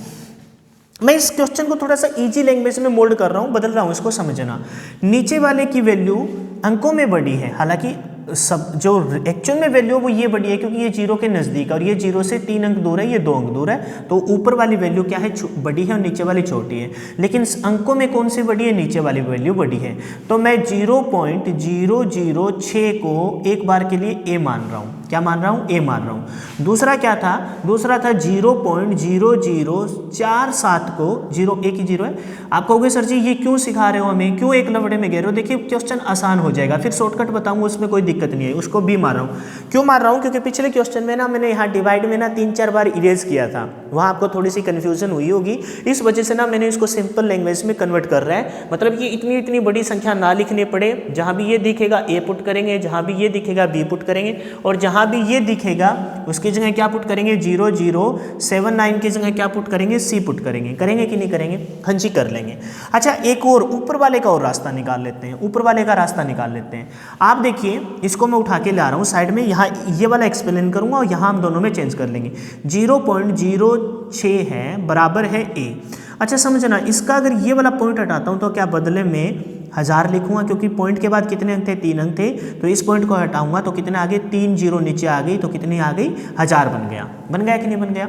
[SPEAKER 1] मैं इस क्वेश्चन को थोड़ा सा इजी लैंग्वेज में मोल्ड कर रहा हूँ, बदल रहा हूँ, इसको समझना। नीचे वाले की वैल्यू अंकों में बड़ी है, हालांकि सब जो एक्चुअल में वैल्यू वो ये बड़ी है क्योंकि ये 0 के नज़दीक है और ये 0 से 3 अंक दूर है, ये 2 अंक दूर है, तो ऊपर वाली वैल्यू क्या है, बड़ी है और नीचे वाली छोटी है। लेकिन अंकों में कौन सी बड़ी है, नीचे वाली वैल्यू बड़ी है। तो मैं 0.006 को एक बार के लिए ए मान रहा हूँ। क्या मान रहा हूँ, ए मान रहा हूँ। दूसरा क्या था, दूसरा था 0.0047 को, 0 एक ही 0 है। आप कहोगे सर जी ये क्यों सिखा रहे हो हमें, क्यों एक लफड़े में गए रहे हो। देखिए क्वेश्चन आसान हो जाएगा, फिर शॉर्टकट बताऊँगा, उसमें कोई दिक्कत नहीं है, उसको बी मार रहा हूँ। क्यों मार रहा हूँ? क्योंकि पिछले क्वेश्चन में ना मैंने यहाँ डिवाइड में ना 3-4 बार इरेज किया था, वहाँ आपको थोड़ी सी कन्फ्यूजन हुई होगी, इस वजह से ना मैंने इसको सिंपल लैंग्वेज में कन्वर्ट कर रहा है। मतलब ये इतनी बड़ी संख्या ना लिखनी पड़े, जहाँ भी ये दिखेगा ए पुट करेंगे, जहाँ भी ये दिखेगा बी पुट करेंगे, और जहाँ भी ये दिखेगा उसकी जगह क्या पुट करेंगे, 0079 की जगह क्या पुट करेंगे, सी पुट करेंगे। करेंगे कि नहीं करेंगे? हाँ जी कर लेंगे। अच्छा एक और ऊपर वाले का और रास्ता निकाल लेते हैं, ऊपर वाले का रास्ता निकाल लेते हैं। आप देखिए इसको मैं उठा के ला रहा हूँ साइड में, यहाँ ये वाला एक्सप्लेन करूँगा और यहाँ हम दोनों में चेंज कर लेंगे। 0.06 है बराबर है ए। अच्छा समझना, इसका अगर ये वाला पॉइंट हटाता हूँ तो क्या बदले में 1000 लिखूंगा, क्योंकि पॉइंट के बाद कितने अंक थे, 3 अंक थे, तो इस पॉइंट को हटाऊंगा तो कितने आ गए, 3 जीरो नीचे आ गई, तो कितनी आ गई, 1000 बन गया। बन गया कि नहीं बन गया?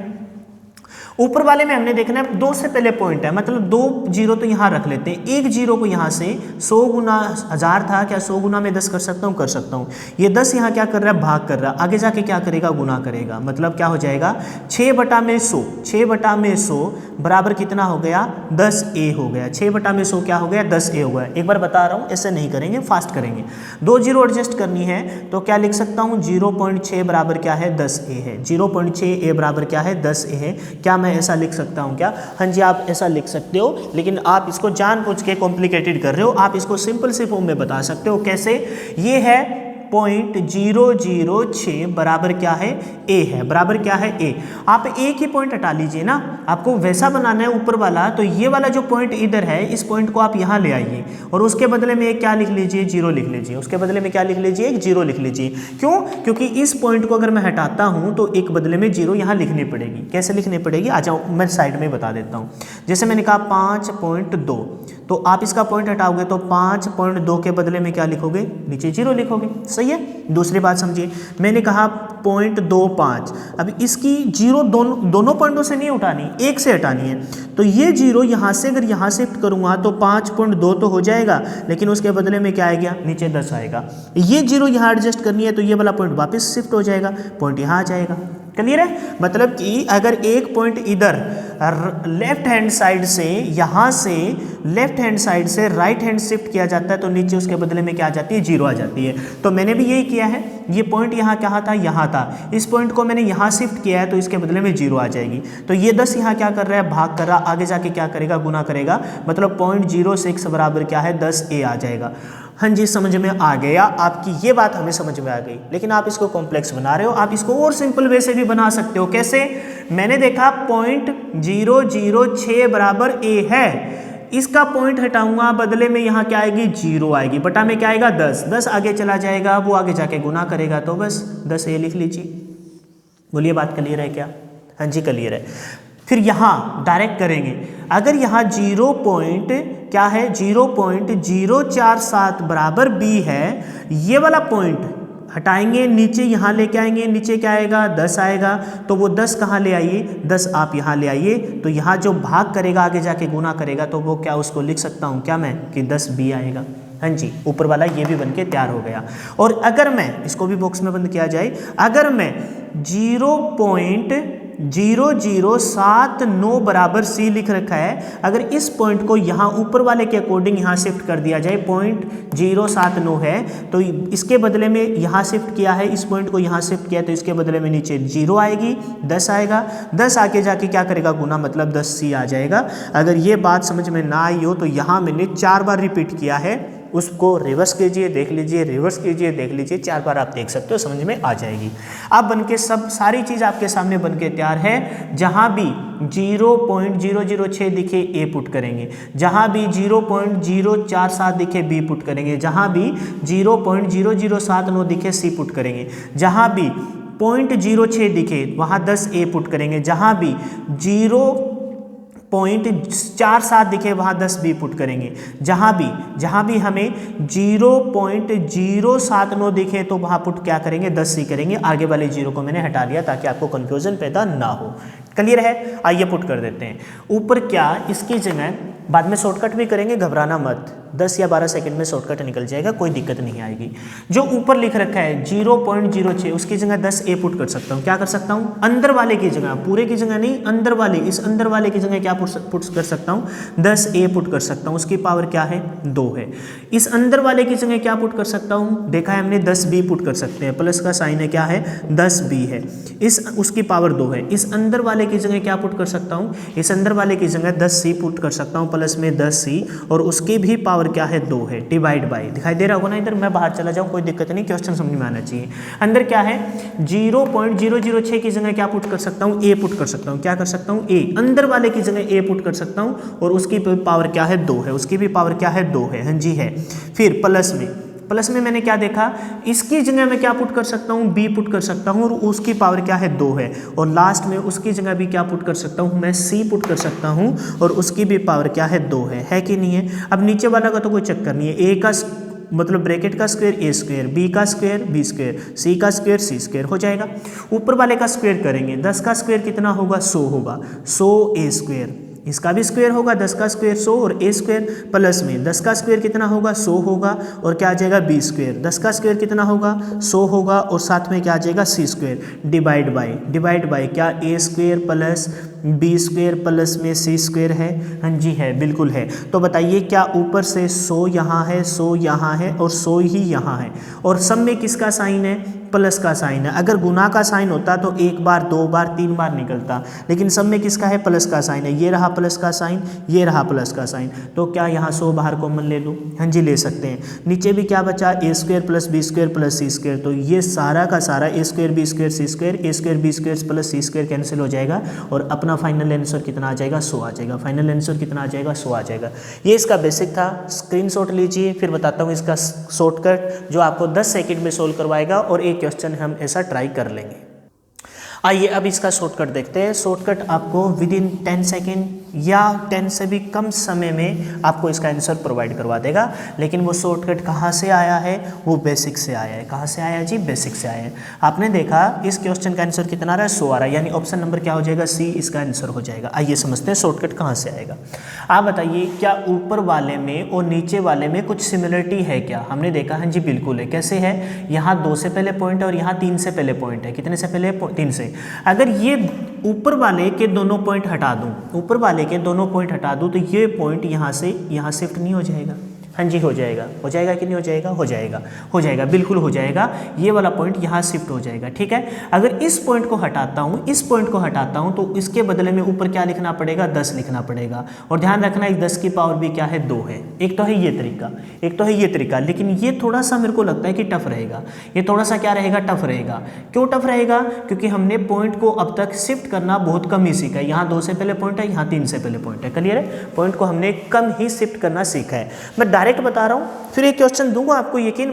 [SPEAKER 1] ऊपर वाले में हमने देखना है 2 से पहले पॉइंट है, मतलब 2 जीरो तो यहाँ रख लेते हैं। एक जीरो को यहाँ से 100 गुना 1000 था, क्या 100 गुना में 10 कर सकता हूँ? कर सकता हूँ। ये 10 यहाँ क्या कर रहा है, भाग कर रहा है, आगे जाके क्या करेगा, गुना करेगा। मतलब क्या हो जाएगा, 6/100, 6/100 बराबर कितना हो गया, 10a हो गया। 6/100 क्या हो गया, 10a हो गया। एक बार बता रहा हूँ, ऐसे नहीं करेंगे, फास्ट करेंगे। 2 जीरो एडजस्ट करनी है तो क्या लिख सकता हूँ, 0.6 बराबर क्या है, 10a है। 0.6a बराबर क्या है, 10a है। क्या मैं ऐसा लिख सकता हूं क्या? हाँ जी आप ऐसा लिख सकते हो, लेकिन आप इसको जानबूझ के कॉम्प्लिकेटेड कर रहे हो। आप इसको सिंपल से फॉर्म में बता सकते हो। कैसे? ये है 0.006 बराबर क्या है, ए है। बराबर क्या है, ए। आप एक ही पॉइंट हटा लीजिए ना, आपको वैसा बनाना है ऊपर वाला, तो ये वाला जो पॉइंट इधर है इस पॉइंट को आप यहाँ ले आइए और उसके बदले में एक क्या लिख लीजिए, 0 लिख लीजिए। उसके बदले में क्या लिख लीजिए, एक 0 लिख लीजिए। क्यों? क्योंकि इस पॉइंट को अगर मैं हटाता हूँ तो एक बदले में 0 यहाँ लिखनी पड़ेगी। कैसे लिखनी पड़ेगी, आ जाओ मैं साइड में बता देता हूँ। जैसे मैंने कहा 5.2, तो आप इसका पॉइंट हटाओगे तो 5.2 के बदले में क्या लिखोगे, नीचे 0 लिखोगे। सही है। दूसरी बात समझिए, मैंने कहा 0.25, अब इसकी 0 दोनों पॉइंटों से नहीं उठानी, एक से हटानी है। तो ये 0 यहाँ से अगर यहाँ शिफ्ट करूँगा तो 5.2 तो हो जाएगा, लेकिन उसके बदले में क्या आएगा, नीचे 10 आएगा। ये 0 यहाँ एडजस्ट करनी है तो ये वाला पॉइंट वापस शिफ्ट हो जाएगा, पॉइंट यहाँ आ जाएगा। क्लियर है? मतलब कि अगर एक पॉइंट इधर लेफ्ट हैंड साइड से, यहाँ से लेफ्ट हैंड साइड से राइट हैंड शिफ्ट किया जाता है तो नीचे उसके बदले में क्या आ जाती है, 0 आ जाती है। तो मैंने भी यही किया है। ये पॉइंट यहाँ कहाँ था, यहाँ था। इस पॉइंट को मैंने यहाँ शिफ्ट किया है तो इसके बदले में 0 आ जाएगी। तो ये 10 यहाँ क्या कर रहा है, भाग कर रहा, आगे जाके क्या करेगा, गुना करेगा। मतलब 0.06 बराबर क्या है, 10a आ जाएगा। हाँ जी समझ में आ गया, आपकी ये बात हमें समझ में आ गई। लेकिन आप इसको कॉम्प्लेक्स बना रहे हो, आप इसको और सिंपल वे से भी बना सकते हो। कैसे? मैंने देखा 0.006 बराबर a है, इसका पॉइंट हटाऊंगा, बदले में यहाँ क्या आएगी, 0 आएगी, बटा में क्या आएगा, 10। 10 आगे चला जाएगा, वो आगे जाके गुना करेगा, तो बस 10a लिख लीजिए। बोलिए बात क्लियर है क्या? हाँ जी क्लियर है। फिर यहाँ डायरेक्ट करेंगे, अगर यहाँ 0.047 बराबर b है, ये वाला पॉइंट हटाएंगे, नीचे यहाँ लेके आएंगे, नीचे क्या आएगा, 10 आएगा। तो वो 10 कहाँ ले आइए, 10 आप यहाँ ले आइए। तो यहाँ जो भाग करेगा, आगे जाके गुना करेगा, तो वो क्या, उसको लिख सकता हूँ क्या मैं, कि 10b आएगा। हाँ जी, ऊपर वाला ये भी बनके तैयार हो गया। और अगर मैं इसको भी बॉक्स में बंद किया जाए, अगर मैं 0.0079 बराबर c लिख रखा है, अगर इस पॉइंट को यहाँ ऊपर वाले के अकॉर्डिंग यहाँ शिफ्ट कर दिया जाए, 0.079 है तो इसके बदले में यहाँ शिफ्ट किया है, इस पॉइंट को यहाँ शिफ्ट किया तो इसके बदले में नीचे 0 आएगी, 10 आएगा। 10 आके जाके क्या करेगा, गुना, मतलब 10c आ जाएगा। अगर ये बात समझ में ना आई हो तो यहाँ मैंने 4 बार रिपीट किया है, उसको रिवर्स कीजिए, देख लीजिए, रिवर्स कीजिए, देख लीजिए, 4 बार आप देख सकते हो, समझ में आ जाएगी। अब बनके सब सारी चीज़ आपके सामने बनके तैयार है। जहाँ भी 0.006 दिखे ए पुट करेंगे, जहाँ भी 0.047 दिखे बी पुट करेंगे, जहाँ भी 0.0079 दिखे सी पुट करेंगे, जहाँ भी 0.06 दिखे वहाँ 10a पुट करेंगे, जहाँ भी 0.47 दिखे वहाँ 10b पुट करेंगे, जहाँ भी हमें 0.079 दिखे तो वहाँ पुट क्या करेंगे, 10c करेंगे। आगे वाले 0 को मैंने हटा लिया ताकि आपको कंफ्यूजन पैदा ना हो। क्लियर है? आइए पुट कर देते हैं। ऊपर क्या, इसकी जगह बाद में शॉर्टकट भी करेंगे, घबराना मत, 10 या 12 सेकंड में शॉर्टकट निकल जाएगा, कोई दिक्कत नहीं आएगी। जो ऊपर लिख रखा है 0.06 उसकी जगह 10 ए पुट कर सकता हूँ। क्या कर सकता हूँ? अंदर वाले की जगह, पूरे की जगह नहीं, अंदर वाले, इस अंदर वाले की जगह क्या पुट कर सकता हूँ? 10 ए पुट कर सकता हूँ। उसकी पावर क्या है? 2 है। इस अंदर वाले की जगह क्या पुट कर सकता हूँ? देखा है हमने, 10 बी पुट कर सकते हैं, प्लस का साइन है, क्या है? 10 बी है। उसकी पावर 2 है। इस अंदर वाले की जगह क्या पुट कर सकता हूँ? इस अंदर वाले की जगह 10 सी पुट कर सकता हूँ, प्लस में 10 सी, और उसकी भी पावर क्या है? 2 है। डिवाइड बाई, दिखाई दे रहा होगा ना इधर, मैं बाहर चला जाऊँ कोई दिक्कत नहीं, क्वेश्चन समझ में आना चाहिए। अंदर क्या है? 0.006 की जगह क्या पुट कर सकता हूँ? ए पुट कर सकता हूँ। क्या कर सकता हूँ? ए। अंदर वाले की जगह ए पुट कर सकता हूँ, और उसकी पावर क्या है? 2 है। उसकी भी पावर क्या है? 2 है। हाँ जी है। फिर प्लस में मैंने क्या देखा, इसकी जगह मैं क्या पुट कर सकता हूँ? बी पुट कर सकता हूँ, और उसकी पावर क्या है? 2 है। और लास्ट में उसकी जगह भी क्या पुट कर सकता हूँ? मैं सी पुट कर सकता हूँ, और उसकी भी पावर क्या है? 2 है कि नहीं है? अब नीचे वाला का तो कोई चक्कर नहीं है, ए का मतलब ब्रैकेट का स्क्वायर ए स्क्वायर, बी का स्क्वायर बी स्क्वायर, सी का स्क्वायर सी स्क्वायर हो जाएगा। ऊपर वाले का स्क्वायर करेंगे, 10 का स्क्वायर कितना होगा? 100 होगा, 100 ए स्क्वायर, इसका भी स्क्वायर होगा, 10 का स्क्वायर 100 और ए स्क्वायर, प्लस में 10 का स्क्वायर कितना होगा? 100 होगा, और क्या आ जाएगा? बी स्क्वायर, 10 का स्क्वायर कितना होगा? 100 होगा, और साथ में क्या आ जाएगा? सी स्क्वायर, डिवाइड बाई क्या? A square plus B square plus में सी स्क्वायर है। हाँ जी है, बिल्कुल है। तो बताइए क्या ऊपर से 100 यहाँ है, 100 यहाँ है, और 100 ही यहाँ है, और सब में किसका साइन है? प्लस का साइन है। अगर गुना का साइन होता तो 1 बार 2 बार 3 बार निकलता, लेकिन सब में किसका है? प्लस का साइन है। ये रहा प्लस का साइन, ये रहा प्लस का साइन, तो क्या यहाँ 100 बाहर कॉमन ले लूँ? हाँ जी ले सकते हैं। नीचे भी क्या बचा? A square plus B square plus C square, तो ये सारा का सारा A square B square C square, A square B square plus C square cancel हो जाएगा, और अपना फाइनल आंसर कितना आ जाएगा? 100 आ जाएगा। फाइनल आंसर कितना आ जाएगा? 100 आ जाएगा। ये इसका बेसिक था, स्क्रीनशॉट लीजिए, फिर बताता हूँ इसका शॉर्टकट जो आपको 10 सेकंड में सोल्व करवाएगा, और एक क्वेश्चन हम ऐसा ट्राई कर लेंगे। आइए अब इसका शॉर्टकट देखते हैं। शॉर्टकट आपको विद इन 10 सेकेंड या 10 से भी कम समय में आपको इसका आंसर प्रोवाइड करवा देगा। लेकिन वो शॉर्टकट कहाँ से आया है? वो बेसिक से आया है। कहाँ से आया जी? बेसिक से आया है। आपने देखा इस क्वेश्चन का आंसर कितना आ रहा है? 100 आ रहा है, यानी ऑप्शन नंबर क्या हो जाएगा? सी इसका आंसर हो जाएगा। आइए समझते हैं शॉर्टकट कहाँ से आएगा। आप बताइए क्या ऊपर वाले में और नीचे वाले में कुछ सिमिलरिटी है क्या? हमने देखा हाँ जी बिल्कुल है। कैसे है? यहाँ 2 से पहले पॉइंट है और यहाँ 3 से पहले पॉइंट है। कितने से पहले? 3 से। अगर ये ऊपर वाले के दोनों पॉइंट हटा दूं, ऊपर वाले के दोनों पॉइंट हटा दूं, तो ये पॉइंट यहाँ से यहाँ शिफ्ट नहीं हो जाएगा? हाँ जी हो जाएगा। हो जाएगा कि नहीं हो जाएगा? हो जाएगा, हो जाएगा, बिल्कुल हो जाएगा। ये वाला पॉइंट यहाँ शिफ्ट हो जाएगा। ठीक है, अगर इस पॉइंट को हटाता हूँ, इस पॉइंट को हटाता हूँ, तो इसके बदले में ऊपर क्या लिखना पड़ेगा? 10 लिखना पड़ेगा। और ध्यान रखना इस 10 की पावर भी क्या है? 2 है। एक तो है ये तरीका, एक तो है ये तरीका, लेकिन ये थोड़ा सा मेरे को लगता है कि टफ रहेगा। ये थोड़ा सा क्या रहेगा? टफ रहेगा। क्यों टफ रहेगा? क्योंकि हमने पॉइंट को अब तक शिफ्ट करना बहुत कम ही सीखा है। यहाँ 2 से पहले पॉइंट है, यहाँ 3 से पहले पॉइंट है। क्लियर है? पॉइंट को हमने कम ही शिफ्ट करना सीखा है। मैं डायरेक्ट बता रहा हूँ, फिर एक क्वेश्चन दूंगा आपको, यकीन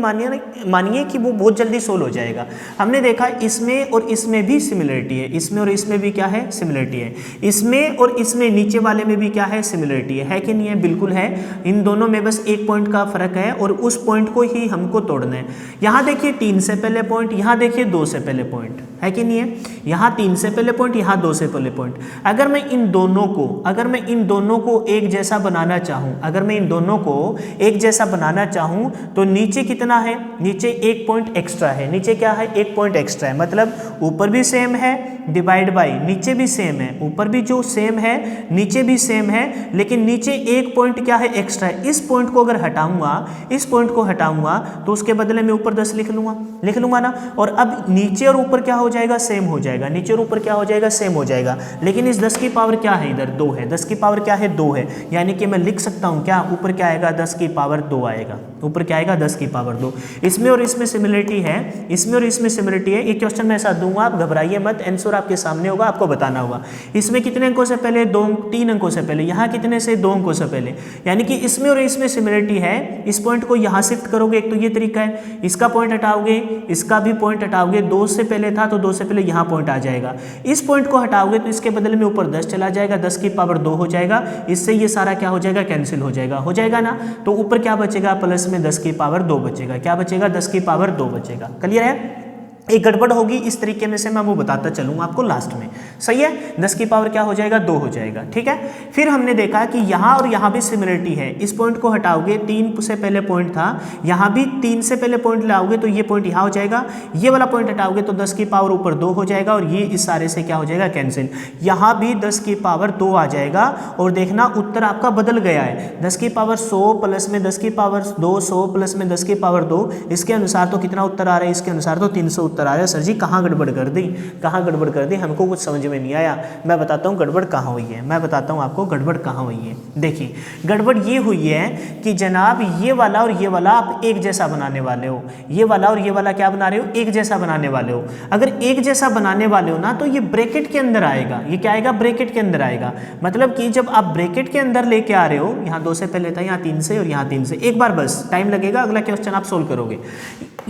[SPEAKER 1] मानिए कि वो बहुत जल्दी सोल्व हो जाएगा। हमने देखा इसमें और इसमें भी सिमिलरिटी है, इसमें और इसमें भी क्या है? सिमिलरिटी है। इसमें और इसमें नीचे वाले में भी क्या है? सिमिलरिटी है कि नहीं है? बिल्कुल है। इन दोनों में बस एक पॉइंट का फर्क है, और उस पॉइंट को ही हमको तोड़ना है। यहाँ देखिए 3 से पहले पॉइंट, यहाँ देखिए 2 से पहले पॉइंट है कि नहीं है? यहाँ 3 से पहले पॉइंट, यहाँ 2 से पहले पॉइंट। अगर मैं इन दोनों को एक जैसा बनाना चाहूँ, अगर मैं इन दोनों को एक जैसा बनाना चाहूं, तो नीचे कितना है? नीचे एक पॉइंट एक्स्ट्रा है। नीचे क्या है? एक पॉइंट एक्स्ट्रा है, मतलब ऊपर भी सेम है, डिवाइड बाई नीचे भी सेम है, ऊपर भी जो सेम है नीचे भी सेम है, लेकिन नीचे एक पॉइंट क्या है? एक्स्ट्रा है। इस पॉइंट को अगर हटाऊंगा, इस पॉइंट को हटाऊंगा, तो उसके बदले में ऊपर 10 लिख लूंगा ना। और अब नीचे और ऊपर क्या हो जाएगा? सेम हो जाएगा। नीचे और ऊपर क्या हो जाएगा? सेम हो जाएगा। लेकिन इस 10 की पावर क्या है? इधर 2 है। 10 की पावर क्या है? 2 है। यानी कि मैं लिख सकता हूं क्या? ऊपर क्या आएगा? 10 की पावर 2 आएगा। ऊपर क्या आएगा? 10 की पावर 2। इसमें और इसमें सिमिलरिटी है, इसमें और इसमें सिमिलरिटी है। एक क्वेश्चन मैं ऐसा दूंगा, आप घबराइए मत, आंसर आपके सामने होगा, आपको बताना होगा। इसमें कितने अंकों से पहले? 3 अंकों से पहले। यहाँ कितने से? 2 अंकों से पहले। यानी कि इसमें और इसमें सिमिलरिटी है। इस पॉइंट को यहाँ शिफ्ट करोगे, एक तो ये तरीका है, इसका पॉइंट हटाओगे, इसका भी पॉइंट हटाओगे। 2 से पहले था तो 2 से पहले यहाँ पॉइंट आ जाएगा। इस पॉइंट को हटाओगे तो इसके बदले में ऊपर 10 चला जाएगा, 10 की पावर 2 हो जाएगा। इससे ये सारा क्या हो जाएगा? कैंसिल हो जाएगा। हो जाएगा ना? तो ऊपर क्या बचेगा? प्लस में 10 की पावर 2 बचेगा। क्या बचेगा? 10 की पावर 2 बचेगा। क्लियर है? एक गड़बड़ होगी इस तरीके में से मैं वो बताता चलूँगा आपको लास्ट में। सही है, 10 की पावर क्या हो जाएगा 2 हो जाएगा। ठीक है, फिर हमने देखा कि यहाँ और यहाँ भी सिमिलरिटी है। इस पॉइंट को हटाओगे, 3 से पहले पॉइंट था, यहाँ भी 3 से पहले पॉइंट लाओगे तो ये पॉइंट यहाँ हो जाएगा, ये वाला पॉइंट हटाओगे तो 10 की पावर ऊपर 2 हो जाएगा और ये इस सारे से क्या हो जाएगा कैंसिल। यहाँ भी 10 की पावर 2 आ जाएगा और देखना उत्तर आपका बदल गया है। 10 की पावर 100 प्लस में 10 की पावर 2, 100 प्लस में 10 की पावर 2, इसके अनुसार तो कितना उत्तर आ रहा है, इसके अनुसार तो 300 उत्तर आ रहा है। सर जी कहाँ गड़बड़ कर दी, कहाँ गड़बड़ कर दी, हमको कुछ समझ में नहीं आया। मैं बताता हूँ गड़बड़ कहाँ हुई है, मैं बताता हूँ आपको गड़बड़ कहाँ हुई है। देखिए गड़बड़ ये हुई है कि जनाब ये वाला और ये वाला आप एक जैसा बनाने वाले हो, ये वाला और ये वाला क्या बना रहे हो, एक जैसा बनाने वाले हो। अगर एक जैसा बनाने वाले हो ना तो ये ब्रैकेट के अंदर आएगा, ये क्या आएगा ब्रैकेट के अंदर आएगा। मतलब कि जब आप ब्रैकेट के अंदर लेके आ रहे हो, यहाँ 2 से पहले था, यहाँ 3 से और यहाँ 3 से, एक बार बस टाइम लगेगा, अगला क्वेश्चन आप सोल्व करोगे।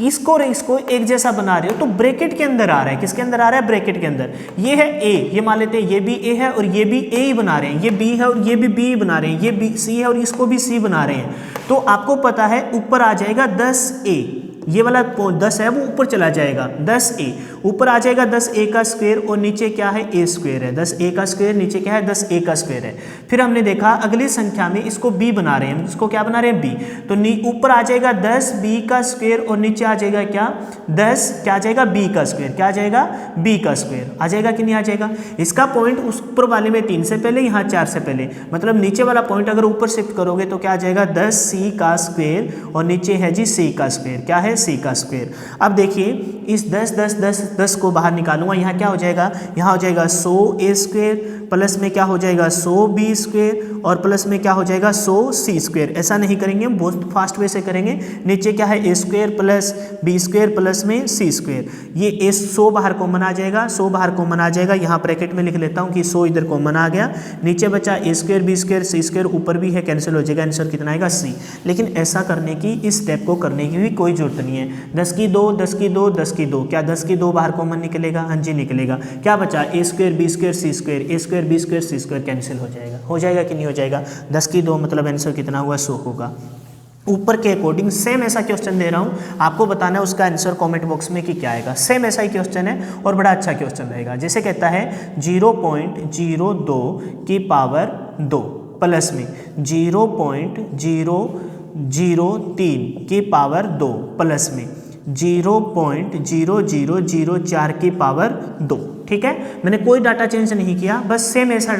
[SPEAKER 1] इसको और इसको एक जैसा बना रहे हो तो ब्रैकेट के अंदर आ रहा है, किसके अंदर आ रहा है ब्रैकेट के अंदर। ये है ए, ये मान लेते हैं ये भी ए है और ये भी ए ही बना रहे हैं, ये बी है और ये भी बी बना रहे हैं, ये बी सी है और इसको भी सी बना रहे हैं। तो आपको पता है ऊपर आ जाएगा 10a, ये वाला 10 है वो ऊपर चला जाएगा, 10a ऊपर आ जाएगा, 10a का स्क्वायर और नीचे क्या है a स्क्वायर है, 10a का स्क्वायर नीचे क्या है 10a का स्क्वायर है। फिर हमने देखा अगली संख्या में इसको b बना रहे हैं, इसको क्या बना रहे हैं b, तो ऊपर आ जाएगा 10b का स्क्वायर और नीचे आ जाएगा क्या 10 क्या आ जाएगा b का स्क्वायर, क्या आ जाएगा b का स्क्वायर आ जाएगा कि नहीं आ जाएगा। इसका पॉइंट उस ऊपर वाले में 3 से पहले, यहाँ 4 से पहले, मतलब नीचे वाला पॉइंट अगर ऊपर शिफ्ट करोगे तो क्या आ जाएगा 10c का स्क्वायर और नीचे है जी c का स्क्वायर, क्या है c का स्क्वायर। अब देखिए इस 10 10 10 10 को बाहर निकालूंगा, यहाँ क्या हो जाएगा, यहाँ हो जाएगा 100a स्क्वायर प्लस में क्या हो जाएगा 100b स्क्वायर और प्लस में क्या हो जाएगा 100c स्क्वायर। ऐसा नहीं करेंगे, हम बहुत फास्ट वे से करेंगे। नीचे क्या है a square plus b square plus में c स्क्वायर, ये 100 बाहर कॉमन आ जाएगा, 100 बाहर कॉमन आ जाएगा। यहाँ ब्रैकेट में लिख लेता हूँ कि 100 इधर कॉमन आ गया, नीचे बचा a square b square c square, ऊपर भी है कैंसिल हो जाएगा, आंसर कितना आएगा c। लेकिन ऐसा करने की, इस स्टेप को करने की भी कोई जरूरत नहीं है। 10 की 2 10 की 2 10 की 2, क्या 10 की 2 बाहर कॉमन निकलेगा, हाँ जी निकलेगा। क्या बचा a square b square c square, a square b square c square cancel हो जाएगा कि नहीं हो जाएगा। 10 की 2 मतलब आंसर कितना हुआ 100 होगा। ऊपर के अकॉर्डिंग सेम ऐसा क्वेश्चन दे रहा हूँ, आपको बताना है उसका आंसर कमेंट बॉक्स में कि क्या आएगा। सेम ऐसा ही क्वेश्चन है और बड़ा अच्छा क्वेश्चन रहेगा। जैसे कहता है 0.02 की पावर 2 प्लस में 0.003 की पावर 2 प्लस में 0.0004 की पावर 2। ठीक है, मैंने कोई डाटा चेंज नहीं किया, बस सेम ऐसा